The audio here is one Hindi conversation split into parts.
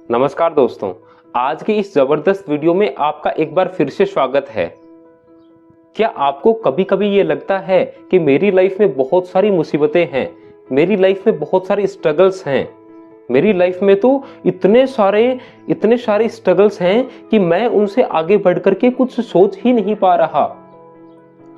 नमस्कार दोस्तों, आज की इस जबरदस्त वीडियो में आपका एक बार फिर से स्वागत है। क्या आपको कभी कभी ये लगता है कि मेरी लाइफ में बहुत सारी मुसीबतें हैं, मेरी लाइफ में बहुत सारे स्ट्रगल्स हैं, मेरी लाइफ में तो इतने सारे स्ट्रगल्स हैं कि मैं उनसे आगे बढ़ करके कुछ सोच ही नहीं पा रहा।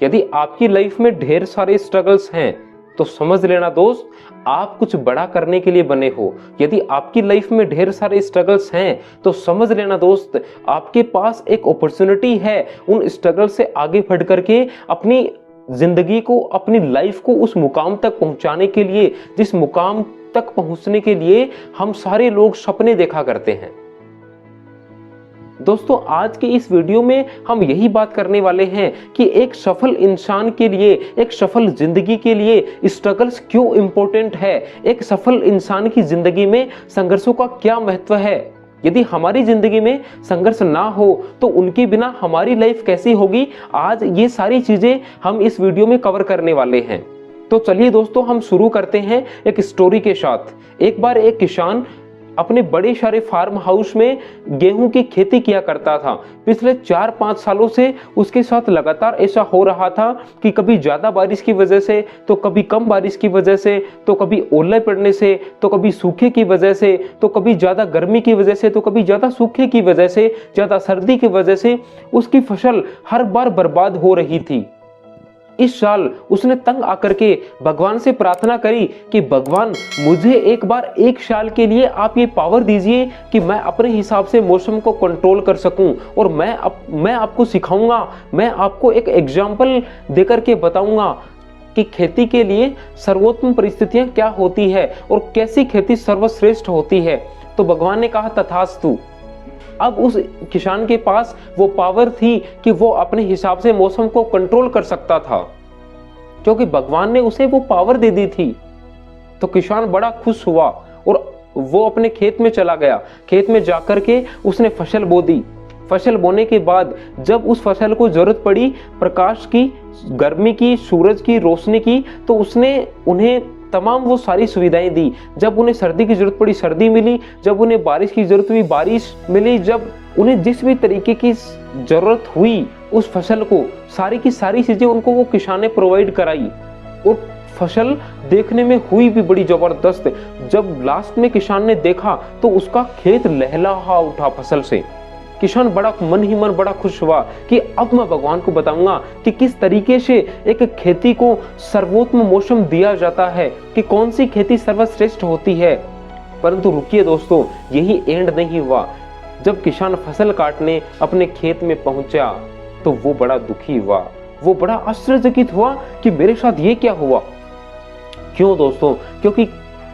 यदि आपकी लाइफ में ढेर सारे स्ट्रगल्स हैं तो समझ लेना दोस्त, आप कुछ बड़ा करने के लिए बने हो। यदि आपकी लाइफ में ढेर सारे स्ट्रगल्स हैं तो समझ लेना दोस्त, आपके पास एक अपॉर्चुनिटी है उन स्ट्रगल से आगे बढ़ करके अपनी जिंदगी को, अपनी लाइफ को उस मुकाम तक पहुंचाने के लिए जिस मुकाम तक पहुंचने के लिए हम सारे लोग सपने देखा करते हैं। दोस्तों, आज के इस वीडियो में हम यही बात करने वाले हैं कि एक सफल इंसान के लिए, एक सफल जिंदगी के लिए स्ट्रगल्स क्यों इंपॉर्टेंट है, एक सफल इंसान की जिंदगी में संघर्षों का क्या महत्व है। यदि हमारी जिंदगी में संघर्ष ना हो तो उनके बिना हमारी लाइफ कैसी होगी, आज ये सारी चीजें हम इस वीडियो में कवर करने वाले हैं। तो चलिए दोस्तों, हम शुरू करते हैं एक स्टोरी के साथ। एक बार एक किसान अपने बड़े सारे फार्म हाउस में गेहूं की खेती किया करता था। पिछले 4-5 सालों से उसके साथ लगातार ऐसा हो रहा था कि कभी ज्यादा बारिश की वजह से, तो कभी कम बारिश की वजह से, तो कभी ओले पड़ने से, तो कभी सूखे की वजह से, तो कभी ज्यादा गर्मी की वजह से, तो कभी ज्यादा सूखे की वजह से, ज्यादा सर्दी की वजह से उसकी फसल हर बार बर्बाद हो रही थी। इस साल उसने तंग आकर के भगवान से प्रार्थना करी कि भगवान, मुझे एक बार एक साल के लिए आप ये पावर दीजिए कि मैं अपने हिसाब से मौसम को कंट्रोल कर सकूं और मैं आपको सिखाऊंगा, मैं आपको एक एग्जाम्पल देकर के बताऊंगा कि खेती के लिए सर्वोत्तम परिस्थितियां क्या होती है और कैसी खेती सर्वश्रेष्ठ होती है। तो भगवान ने कहा तथास्तु। अब उस किसान के पास वो पावर थी कि वो अपने हिसाब से मौसम को कंट्रोल कर सकता था, क्योंकि भगवान ने उसे वो पावर दे दी थी। तो किसान बड़ा खुश हुआ और वो अपने खेत में चला गया। खेत में जाकर के उसने फसल बो दी। फसल बोने के बाद जब उस फसल को जरूरत पड़ी प्रकाश की, गर्मी की, सूरज की रोशनी की, तो उसने उन्हें तमाम वो सारी सुविधाएं दी। जब उन्हें सर्दी की जरूरत पड़ी सर्दी मिली, जब उन्हें बारिश की जरूरत हुई बारिश मिली, जब उन्हें जिस भी तरीके की जरूरत हुई उस फसल को, सारी की सारी चीजें उनको वो किसान ने प्रोवाइड कराई। और फसल देखने में हुई भी बड़ी जबरदस्त। जब लास्ट में किसान ने देखा तो उसका खेत लहलहा उठा फसल से। किसान बड़ा मन ही मन बड़ा खुश हुआ कि अब मैं भगवान को बताऊंगा कि किस तरीके से एक खेती को सर्वोत्तम मौसम दिया जाता है, कि कौन सी खेती सर्वश्रेष्ठ होती है। परंतु रुकिए दोस्तों, यही एंड नहीं हुआ। जब किसान फसल काटने अपने खेत में पहुंचा तो वो बड़ा दुखी हुआ, वो बड़ा आश्चर्यचकित हुआ कि मेरे साथ ये क्या हुआ। क्यों दोस्तों? क्योंकि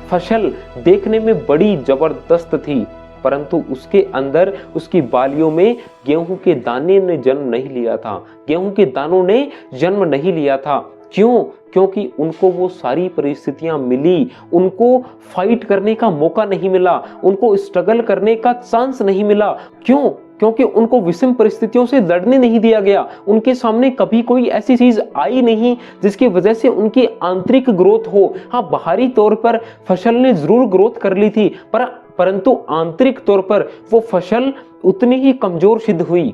फसल देखने में बड़ी जबरदस्त थी, परंतु उसके अंदर, उसकी बालियों में गेहूं के दाने ने जन्म नहीं लिया था, गेहूं के दानों ने जन्म नहीं लिया था। क्यों? क्योंकि उनको वो सारी परिस्थितियां मिली, उनको फाइट करने का मौका नहीं मिला, उनको स्ट्रगल करने का चांस नहीं मिला। क्यों? क्योंकि उनको विषम परिस्थितियों से लड़ने नहीं दिया गया। उनके सामने कभी कोई ऐसी चीज आई नहीं जिसकी वजह से उनकी आंतरिक ग्रोथ हो। हाँ, बाहरी तौर पर फसल ने जरूर ग्रोथ कर ली थी, परंतु आंतरिक तौर पर वो फसल उतनी ही कमजोर सिद्ध हुई।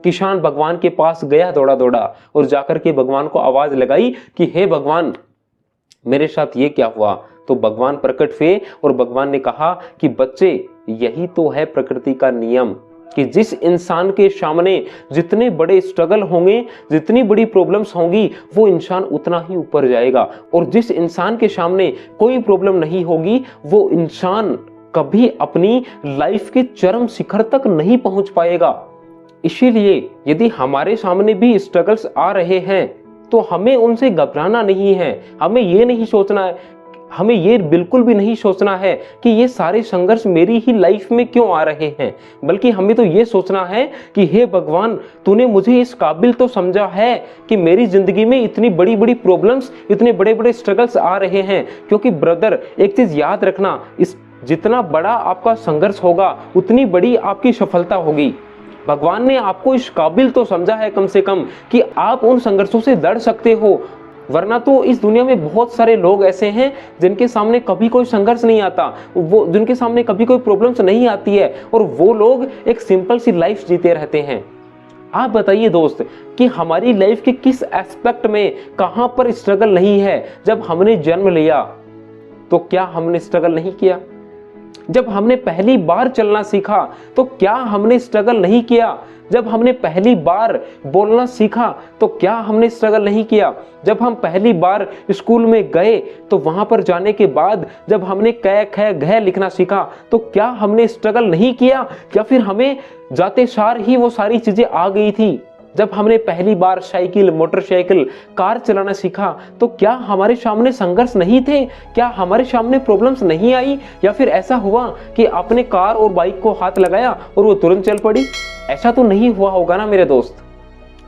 किसान भगवान के पास गया दौड़ा दौड़ा और जाकर के भगवान को आवाज लगाई कि हे भगवान, मेरे साथ ये क्या हुआ। तो भगवान प्रकट हुए और भगवान ने कहा कि बच्चे, यही तो है प्रकृति का नियम कि जिस इंसान के सामने जितने बड़े स्ट्रगल होंगे, जितनी बड़ी प्रॉब्लम्स होंगी, वो इंसान उतना ही ऊपर जाएगा। और जिस इंसान के सामने कोई प्रॉब्लम नहीं होगी, वो इंसान कभी अपनी लाइफ के चरम शिखर तक नहीं पहुंच पाएगा। इसीलिए यदि हमारे सामने भी स्ट्रगल्स आ रहे हैं तो हमें उनसे घबराना नहीं है। हमें ये नहीं सोचना है, हमें ये बिल्कुल भी नहीं सोचना है कि ये सारे संघर्ष मेरी ही लाइफ में क्यों आ रहे हैं, बल्कि हमें तो ये सोचना है कि हे भगवान, तूने मुझे इस काबिल तो समझा है कि मेरी जिंदगी में इतनी बड़ी बड़ी प्रॉब्लम्स, इतने बड़े बड़े स्ट्रगल्स आ रहे हैं। क्योंकि ब्रदर, एक चीज याद रखना, इस जितना बड़ा आपका संघर्ष होगा उतनी बड़ी आपकी सफलता होगी। भगवान ने आपको इस काबिल तो समझा है कम से कम कि आप उन संघर्षों से लड़ सकते हो, वरना तो इस दुनिया में बहुत सारे लोग ऐसे हैं जिनके सामने कभी कोई संघर्ष नहीं आता, वो जिनके सामने कभी कोई प्रॉब्लम्स नहीं आती है, और वो लोग एक सिंपल सी लाइफ जीते रहते हैं। आप बताइए दोस्त कि हमारी लाइफ के किस एस्पेक्ट में कहां पर स्ट्रगल नहीं है। जब हमने जन्म लिया तो क्या हमने स्ट्रगल नहीं किया? जब हमने पहली बार चलना सीखा तो क्या हमने स्ट्रगल नहीं किया? जब हमने पहली बार बोलना सीखा तो क्या हमने स्ट्रगल नहीं किया? जब हम पहली बार स्कूल में गए तो वहां पर जाने के बाद जब हमने क ख घ लिखना सीखा तो क्या हमने स्ट्रगल नहीं किया, या फिर हमें जाते सार ही वो सारी चीजें आ गई थी? जब हमने पहली बार साइकिल, मोटरसाइकिल, कार चलाना सीखा तो क्या हमारे सामने संघर्ष नहीं थे? क्या हमारे सामने प्रॉब्लम्स नहीं आई? या फिर ऐसा हुआ कि आपने कार और बाइक को हाथ लगाया और वो तुरंत चल पड़ी? ऐसा तो नहीं हुआ होगा ना मेरे दोस्त।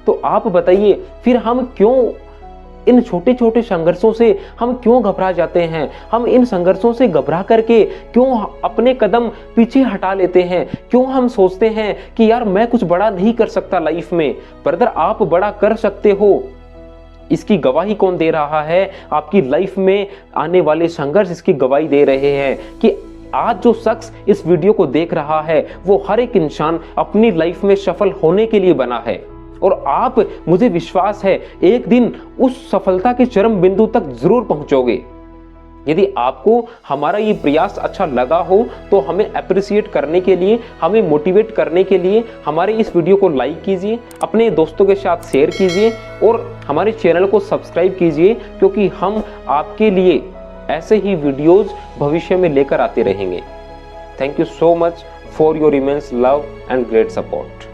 तो आप बताइए फिर हम क्यों इन छोटे छोटे संघर्षों से हम क्यों घबरा जाते हैं? हम इन संघर्षों से घबरा करके क्यों अपने कदम पीछे हटा लेते हैं? क्यों हम सोचते हैं कि यार मैं कुछ बड़ा नहीं कर सकता लाइफ में? ब्रदर, आप बड़ा कर सकते हो। इसकी गवाही कौन दे रहा है? आपकी लाइफ में आने वाले संघर्ष इसकी गवाही दे रहे हैं कि आज जो शख्स इस वीडियो को देख रहा है वो हर एक इंसान अपनी लाइफ में सफल होने के लिए बना है, और आप, मुझे विश्वास है, एक दिन उस सफलता के चरम बिंदु तक जरूर पहुंचोगे। यदि आपको हमारा ये प्रयास अच्छा लगा हो तो हमें अप्रिशिएट करने के लिए, हमें मोटिवेट करने के लिए हमारे इस वीडियो को लाइक कीजिए, अपने दोस्तों के साथ शेयर कीजिए और हमारे चैनल को सब्सक्राइब कीजिए, क्योंकि हम आपके लिए ऐसे ही वीडियोज भविष्य में लेकर आते रहेंगे। Thank you so much for your immense love and great support.